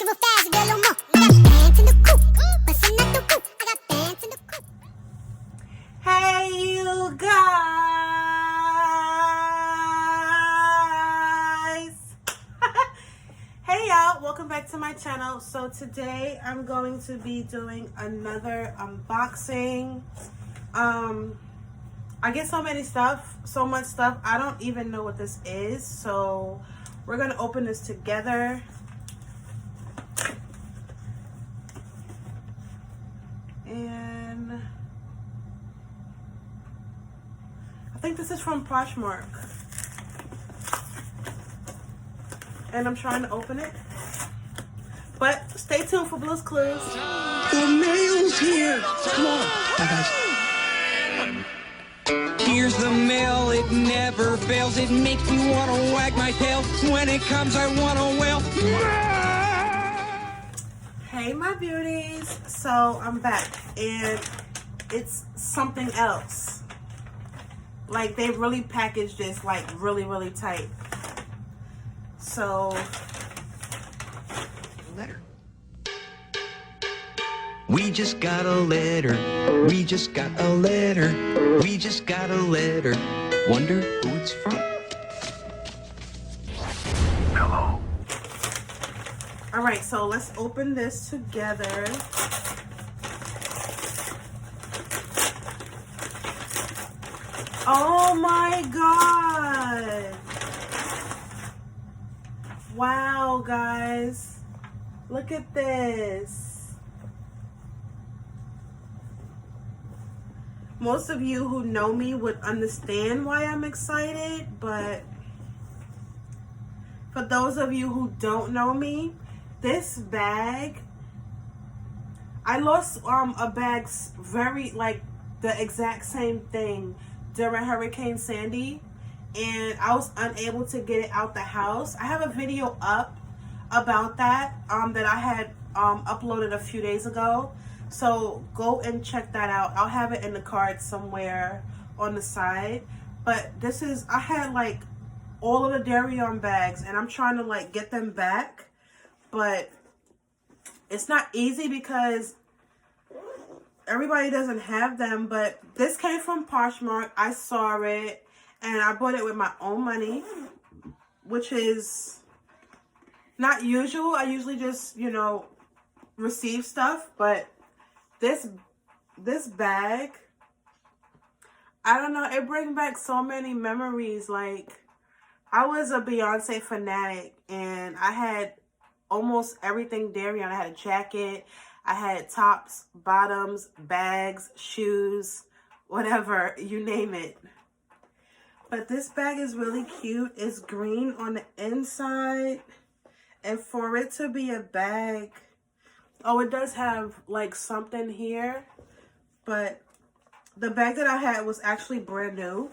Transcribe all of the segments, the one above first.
it real fast, get a little more. I got bands in the coop, bustin' out the roof. I got bands in the coop. Hey, you guys. Hey, y'all. Welcome back to my channel. So today I'm going to be doing another unboxing. I get so much stuff. I don't even know what this is. So we're going to open this together. And I think this is from Poshmark. And I'm trying to open it. But stay tuned for Blue's Clues. The mail's here. Come on. Bye, guys. Here's the mail. It never fails. It makes me want to wag my tail. When it comes, I want to wail. Hey, my beauties. So I'm back. And it's something else. Like, they really packaged this, like, really, really tight. So, Letter. We just got a letter. We just got a letter. We just got a letter. Wonder who it's from. Hello. all right, so let's open this together. Oh my God. Wow, guys. Look at this. Most of you who know me would understand why I'm excited, but for those of you who don't know me, this bag, I lost a bag very, like, the exact same thing during Hurricane Sandy, and I was unable to get it out the house. I have a video up about that that I had uploaded a few days ago, so go and check that out. I'll have it in the card somewhere on the side. But this is, I had like all of the Darion bags, and I'm trying to like get them back, but it's not easy because everybody doesn't have them. But this came from Poshmark. I saw it and I bought it with my own money, which is not usual. I usually just, you know, receive stuff. But this bag, I don't know, it brings back so many memories. Like, I was a Beyonce fanatic, and I had almost everything Darion. I had a jacket, I had tops, bottoms, bags, shoes, whatever, you name it. But this bag is really cute. It's green on the inside. And for it to be a bag, oh, it does have like something here. But the bag that I had was actually brand new.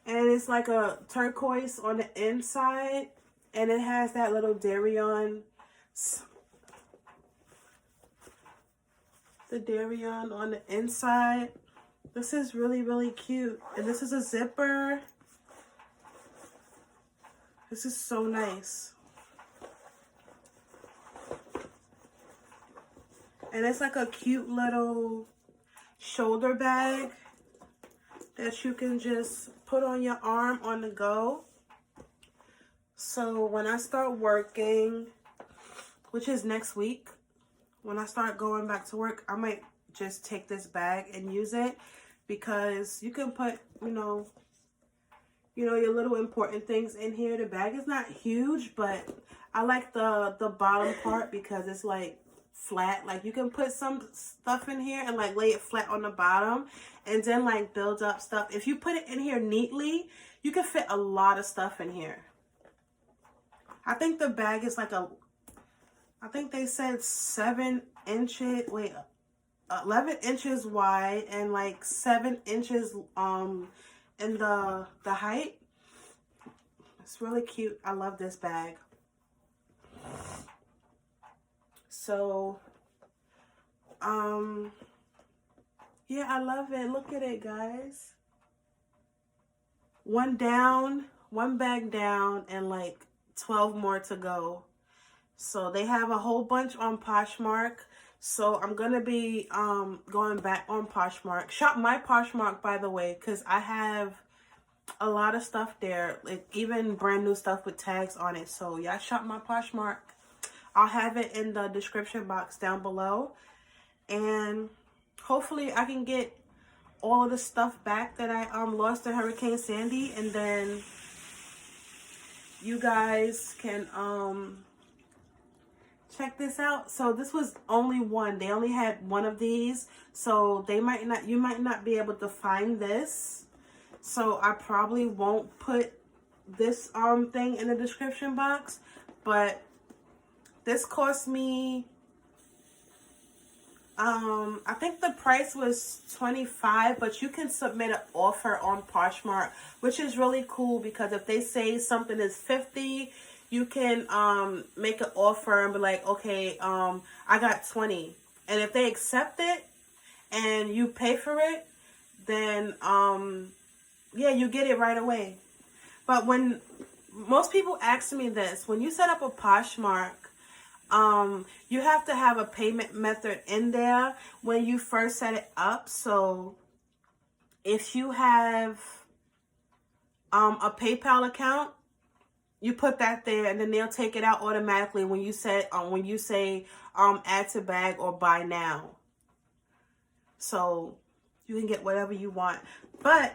And it's like a turquoise on the inside. And it has that little Darion, the Darion on the inside. This is really, really cute. And this is a zipper. This is so nice. And it's like a cute little shoulder bag that you can just put on your arm on the go. So when I start working, which is next week, when I start going back to work, I might just take this bag and use it, because you can put, you know, your little important things in here. The bag is not huge, but I like the bottom part because it's like flat. Like, you can put some stuff in here and like lay it flat on the bottom and then like build up stuff. If you put it in here neatly, you can fit a lot of stuff in here. I think the bag is like I think they said 11 inches wide and like 7 inches in the height. It's really cute. I love this bag. So yeah, I love it. Look at it, guys. One bag down, and like 12 more to go. So they have a whole bunch on Poshmark. So I'm going to be going back on Poshmark. Shop my Poshmark, by the way, because I have a lot of stuff there. Like even brand new stuff with tags on it. So y'all shop my Poshmark. I'll have it in the description box down below. And hopefully I can get all of the stuff back that I lost in Hurricane Sandy. And then you guys can check this out. So this was only one. They only had one of these. So you might not be able to find this. So I probably won't put this thing in the description box. But this cost me I think the price was $25, but you can submit an offer on Poshmark, which is really cool because if they say something is $50, you can make an offer and be like, okay, I got 20. And if they accept it and you pay for it, then yeah, you get it right away. But when most people ask me this, when you set up a Poshmark, you have to have a payment method in there when you first set it up. So if you have a PayPal account, you put that there and then they'll take it out automatically when you say add to bag or buy now. So you can get whatever you want. But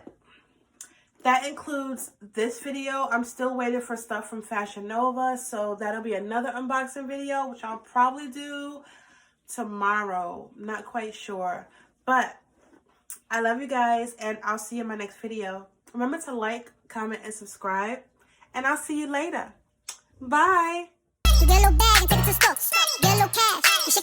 that includes this video. I'm still waiting for stuff from Fashion Nova, so that'll be another unboxing video, which I'll probably do tomorrow. Not quite sure. But I love you guys, and I'll see you in my next video. Remember to like, comment, and subscribe, and I'll see you later. Bye. You get a little bag and take it to the store. Get a little cash.